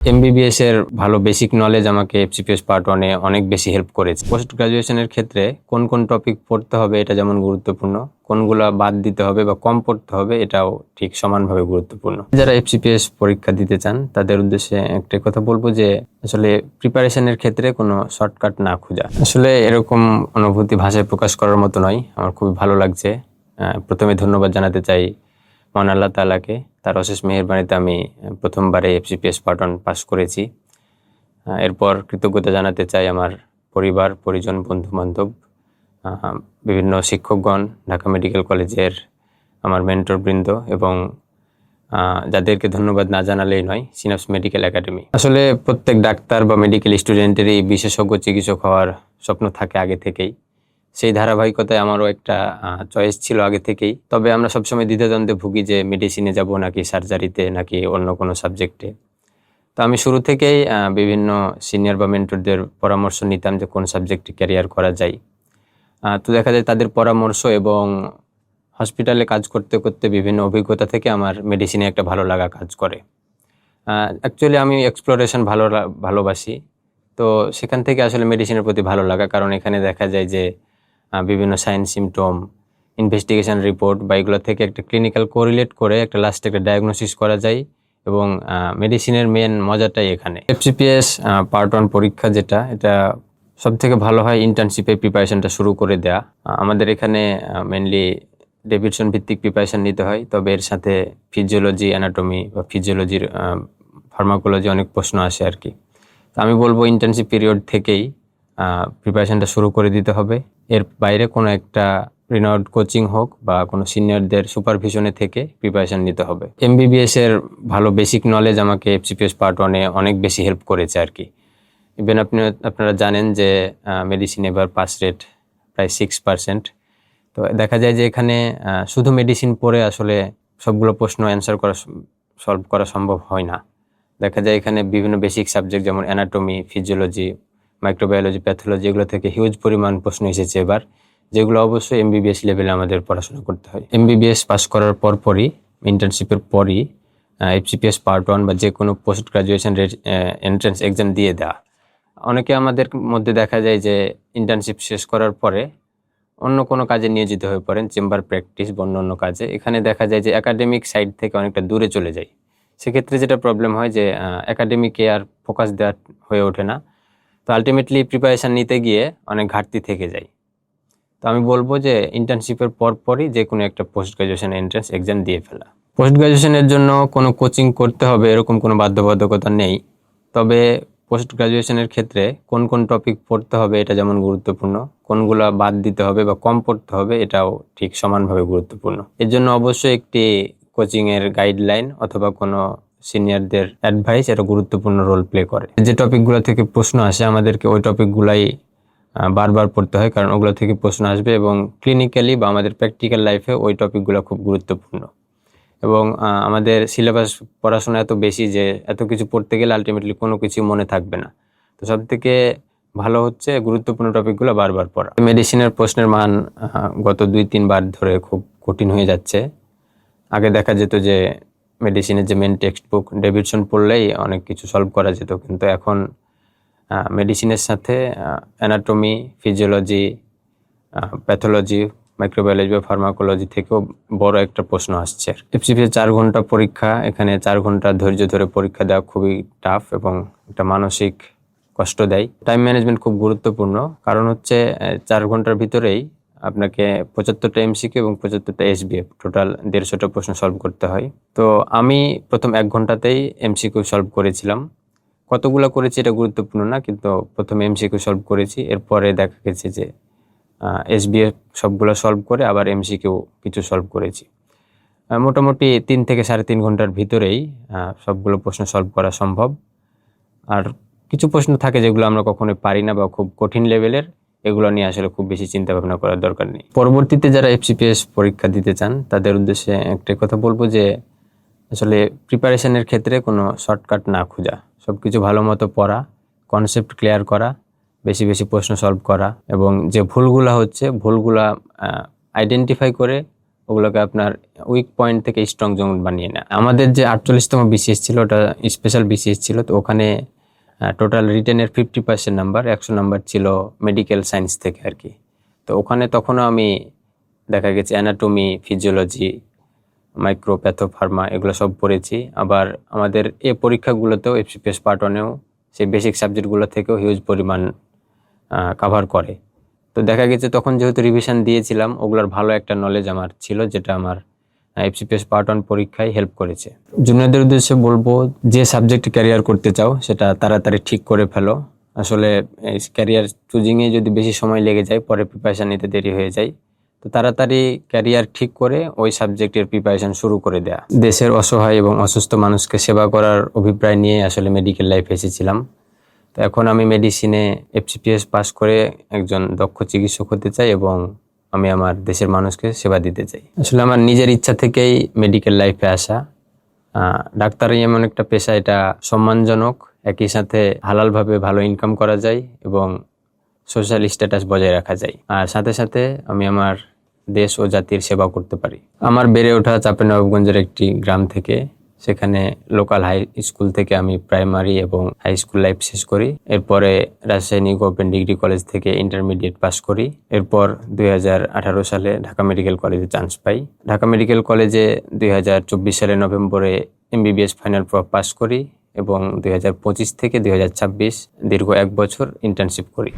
MBBS এর ভালো basic knowledge আমাকে এফসিপিএস পার্ট 1 এ অনেক বেশি হেল্প করেছে। পোস্ট গ্রাজুয়েশনের ক্ষেত্রে কোন কোন টপিক পড়তে হবে এটা যেমন গুরুত্বপূর্ণ, কোনগুলা বাদ দিতে হবে বা কম পড়তে হবে এটাও ঠিক সমানভাবে গুরুত্বপূর্ণ। যারা এফসিপিএস পরীক্ষা দিতে চান তাদের উদ্দেশ্যে একটা কথা বলবো যে আসলে প্রিপারেশনের ক্ষেত্রে কোনো শর্টকাট না খোঁজা। আসলে এরকম অনুভূতি ভাষায় প্রকাশ করার মতো নয়। আমার খুবই ভালো লাগছে। প্রথমে ধন্যবাদ জানাতে চাই মহান আল্লাহ তাআলাকে। তার অশেষ মেহেরবানিতে আমি প্রথমবারে এফসিপিএস পার্ট 1 পাস করেছি। এরপর কৃতজ্ঞতা জানাতে চাই আমার পরিবার, পরিজন, বন্ধু-বান্ধব, বিভিন্ন শিক্ষকগণ, ঢাকা মেডিকেল কলেজের আমার মেন্টরবৃন্দ এবং যাদেরকে ধন্যবাদ না জানালেই নয়, সিনাপস মেডিকেল একাডেমি। আসলে প্রত্যেক ডাক্তার বা মেডিকেল স্টুডেন্টেরই বিশেষজ্ঞ চিকিৎসক হওয়ার স্বপ্ন থাকে আগে থেকেই। সেই ধারাবাহিকতায় আমারও একটা চয়েস ছিল আগে থেকেই। তবে আমরা সবসময় দ্বিধাদ্বন্দ্বে ভুগি যে মেডিসিনে যাব নাকি সার্জারিতে নাকি অন্য কোনো সাবজেক্টে। তো আমি শুরু থেকেই বিভিন্ন সিনিয়র বা মেন্টরদের পরামর্শ নিতাম যে কোন সাবজেক্টে ক্যারিয়ার করা যায়। তো দেখা যায় তাদের পরামর্শ এবং হসপিটালে কাজ করতে করতে বিভিন্ন অভিজ্ঞতা থেকে আমার মেডিসিনে একটা ভালো লাগা কাজ করে। অ্যাকচুয়ালি আমি এক্সপ্লোরেশন ভালোবাসি। তো সেখান থেকে আসলে মেডিসিনের প্রতি ভালো লাগা, কারণ এখানে দেখা যায় যে বিভিন্ন সাইন সিমটম, ইনভেস্টিগেশন রিপোর্ট বা এগুলো থেকে একটা ক্লিনিক্যাল কোরিলেট করে একটা লাস্টে একটা ডায়াগনোসিস করা যায় এবং মেডিসিনের মেন মজাটাই এখানে। এফসিপিএস পার্ট 1 পরীক্ষা যেটা, এটা সব থেকে ভালো হয় ইন্টার্নশিপে প্রিপারেশনটা শুরু করে দেয়া। আমাদের এখানে মেনলি ডেভিডসন ভিত্তিক প্রিপারেশন নিতে হয়, তবে এর সাথে ফিজিওলজি, অ্যানাটমি বা ফিজিওলজির ফার্মাকোলজি অনেক প্রশ্ন আসে আর কি। তো আমি বলবো ইন্টার্নশিপ পিরিয়ড থেকেই প্রিপারেশনটা শুরু করে দিতে হবে। এর বাইরে কোনো একটা রিনাউন্ড কোচিং হোক বা কোনো সিনিয়রদের সুপারভিশনে থেকে প্রিপারেশন নিতে হবে। এমবিবিএস এর ভালো বেসিক নলেজ আমাকে এফসিপিএস পার্ট 1 এ অনেক বেশি হেল্প করেছে আর কি। ইভেন আপনারা জানেন যে মেডিসিন এবার পাস রেট প্রায় 6%। তো দেখা যায় যে এখানে শুধু মেডিসিন পড়ে আসলে সবগুলো প্রশ্ন সলভ করা সম্ভব হয় না। দেখা যায় এখানে বিভিন্ন বেসিক সাবজেক্ট যেমন অ্যানাটমি, ফিজিওলজি, মাইক্রোবায়োলজি, প্যাথোলজি, এগুলো থেকে হিউজ পরিমাণ প্রশ্ন এসেছে এবার, যেগুলো অবশ্যই এমবিবিএস লেভেলে আমাদের পড়াশোনা করতে হয়। এমবিবিএস পাস করার পরই, ইন্টার্নশিপের পরই এফসিপিএস পার্ট 1 বা যে কোনো পোস্ট গ্রাজুয়েশন এন্ট্রান্স এক্সাম দিয়ে দেওয়া। অনেকে আমাদের মধ্যে দেখা যায় যে ইন্টার্নশিপ শেষ করার পরে অন্য কোনো কাজে নিয়োজিত হয়ে পড়েন, চেম্বার প্র্যাকটিস বা অন্য কাজে। এখানে দেখা যায় যে একাডেমিক সাইড থেকে অনেকটা দূরে চলে যায়। সেক্ষেত্রে যেটা প্রবলেম হয় যে একাডেমিকে আর ফোকাস দেওয়া হয়ে ওঠে না। তো আলটিমেটলি প্রিপারেশান নিতে গিয়ে অনেক ঘাটতি থেকে যায়। তো আমি বলবো যে ইন্টার্নশিপের পরই যে কোনো একটা পোস্ট গ্রাজুয়েশন এন্ট্রান্স এক্সাম দিয়ে ফেলা। পোস্ট গ্রাজুয়েশনের জন্য কোনো কোচিং করতে হবে এরকম কোনো বাধ্যবাধকতা নেই। তবে পোস্ট গ্রাজুয়েশনের ক্ষেত্রে কোন কোন টপিক পড়তে হবে এটা যেমন গুরুত্বপূর্ণ, কোনগুলা বাদ দিতে হবে বা কম পড়তে হবে এটাও ঠিক সমানভাবে গুরুত্বপূর্ণ। এর জন্য অবশ্যই একটি কোচিংয়ের গাইডলাইন অথবা কোনো সিনিয়রদের অ্যাডভাইস এটা গুরুত্বপূর্ণ রোল প্লে করে। যে টপিকগুলো থেকে প্রশ্ন আসে আমাদেরকে ওই টপিকগুলাই বারবার পড়তে হয়, কারণ ওগুলো থেকে প্রশ্ন আসবে এবং ক্লিনিক্যালি বা আমাদের প্র্যাকটিক্যাল লাইফে ওই টপিকগুলো খুব গুরুত্বপূর্ণ। এবং আমাদের সিলেবাস পড়াশোনা এত বেশি যে এত কিছু পড়তে গেলে আলটিমেটলি কোনো কিছু মনে থাকবে না। তো সব থেকে ভালো হচ্ছে গুরুত্বপূর্ণ টপিকগুলো বারবার পড়া। মেডিসিনের প্রশ্নের মান গত 2-3 বার ধরে খুব কঠিন হয়ে যাচ্ছে। আগে দেখা যেত যে মেডিসিনের যে মেন টেক্সট বুক ডেভিডসন পড়লেই অনেক কিছু সলভ করা যেত, কিন্তু এখন মেডিসিনের সাথে অ্যানাটমি, ফিজিওলজি, প্যাথোলজি, মাইক্রোবায়োলজি বা ফার্মাকোলজি থেকেও বড় একটা প্রশ্ন আসছে। এফসিপিএস 4 ঘন্টা পরীক্ষা, এখানে 4 ঘন্টা ধৈর্য ধরে পরীক্ষা দেওয়া খুবই টাফ এবং একটা মানসিক কষ্ট দেয়। টাইম ম্যানেজমেন্ট খুব গুরুত্বপূর্ণ, কারণ হচ্ছে 4 ঘন্টার ভিতরেই আপনাকে 75টা এমসিকিউ এবং 75টা এসবিএফ, টোটাল 150টা প্রশ্ন সলভ করতে হয়। তো আমি প্রথম 1 ঘন্টাতেই এমসিকিউ সলভ করেছিলাম। কতগুলো করেছি এটা গুরুত্বপূর্ণ না, কিন্তু প্রথমে এমসিকিউ সলভ করেছি। এরপরে দেখা গেছে যে এসবিএফ সবগুলো সলভ করে আবার এমসিকিউ কিছু সলভ করেছি। মোটামুটি 3 থেকে 3.5 ঘন্টার ভিতরেই সবগুলো প্রশ্ন সলভ করা সম্ভব। আর কিছু প্রশ্ন থাকে যেগুলো আমরা কখনোই পারি না বা খুব কঠিন লেভেলের, এগুলো নিয়ে আসলে খুব বেশি চিন্তা ভাবনা করার দরকার নেই। পরবর্তীতে যারা এফসিপিএস পরীক্ষা দিতে চান তাদের উদ্দেশ্যে একটা কথা বলবো যে আসলে প্রিপারেশনের ক্ষেত্রে কোনো শর্টকাট না খোঁজা, সবকিছু ভালো মতো পড়া, কনসেপ্ট ক্লিয়ার করা, বেশি বেশি প্রশ্ন সলভ করা এবং যে ভুলগুলা হচ্ছে ভুলগুলা আইডেন্টিফাই করে ওগুলোকে আপনার উইক পয়েন্ট থেকে স্ট্রং জোন বানিয়ে নেয়। আমাদের যে 48তম বিসিএস ছিল ওটা স্পেশাল বিসিএস ছিল, তো ওখানে টোটাল রিটেনের 50% নাম্বার, 100 নাম্বার ছিল মেডিকেল সায়েন্স থেকে আর কি। তো ওখানে তখনও আমি দেখা গেছে অ্যানাটমি, ফিজিওলজি, মাইক্রোপ্যাথোফার্মা এগুলো সব পড়েছি। আবার আমাদের এই পরীক্ষাগুলোতেও এফসিপিএস পার্ট 1-এও সেই বেসিক সাবজেক্টগুলো থেকেও হিউজ পরিমাণ কাভার করে। তো দেখা গেছে তখন যেহেতু রিভিশন দিয়েছিলাম, ওগুলোর ভালো একটা নলেজ আমার ছিল, যেটা আমার এফসিপিএস পার্ট 1 পরীক্ষায় হেল্প করেছে। জুনিয়রদের উদ্দেশ্যে বলবো, যে সাবজেক্টে ক্যারিয়ার করতে চাও সেটা তাড়াতাড়ি ঠিক করে ফেলো। আসলে ক্যারিয়ার চুজিংয়ে যদি বেশি সময় লেগে যায়, পরে প্রিপারেশন নিতে দেরি হয়ে যায়। তো তাড়াতাড়ি ক্যারিয়ার ঠিক করে ওই সাবজেক্টের প্রিপারেশন শুরু করে দেয়া। দেশের অসহায় এবং অসুস্থ মানুষকে সেবা করার অভিপ্রায় নিয়ে আসলে মেডিকেল লাইফে এসেছিলাম। তো এখন আমি মেডিসিনে এফসিপিএস পাস করে একজন দক্ষ চিকিৎসক হতে চাই এবং আমি আমার দেশের মানুষকে সেবা দিতে চাই। আসলে আমার নিজের ইচ্ছা থেকেই মেডিকেল লাইফে আসা। ডাক্তারি এমন একটা পেশা, এটা সম্মানজনক, একই সাথে হালালভাবে ভালো ইনকাম করা যায় এবং সোশ্যাল স্ট্যাটাস বজায় রাখা যায়। আর সাথে সাথে আমি আমার দেশ ও জাতির সেবা করতে পারি। আমার বেড়ে ওঠা চাঁপাইনবাবগঞ্জের একটি গ্রাম থেকে। সেখানে লোকাল হাই স্কুল থেকে আমি প্রাইমারি এবং হাই স্কুল লাইফ শেষ করি। এরপরে রাজশাহী গভর্নমেন্ট ডিগ্রি কলেজ থেকে ইন্টারমিডিয়েট পাস করি। এরপর 2018 সালে ঢাকা মেডিকেল কলেজে চান্স পাই। ঢাকা মেডিকেল কলেজে 2024 সালে নভেম্বরে এমবিবিএস ফাইনাল পাস করি এবং 2025 থেকে 2026 দীর্ঘ 1 বছর ইন্টার্নশিপ করি।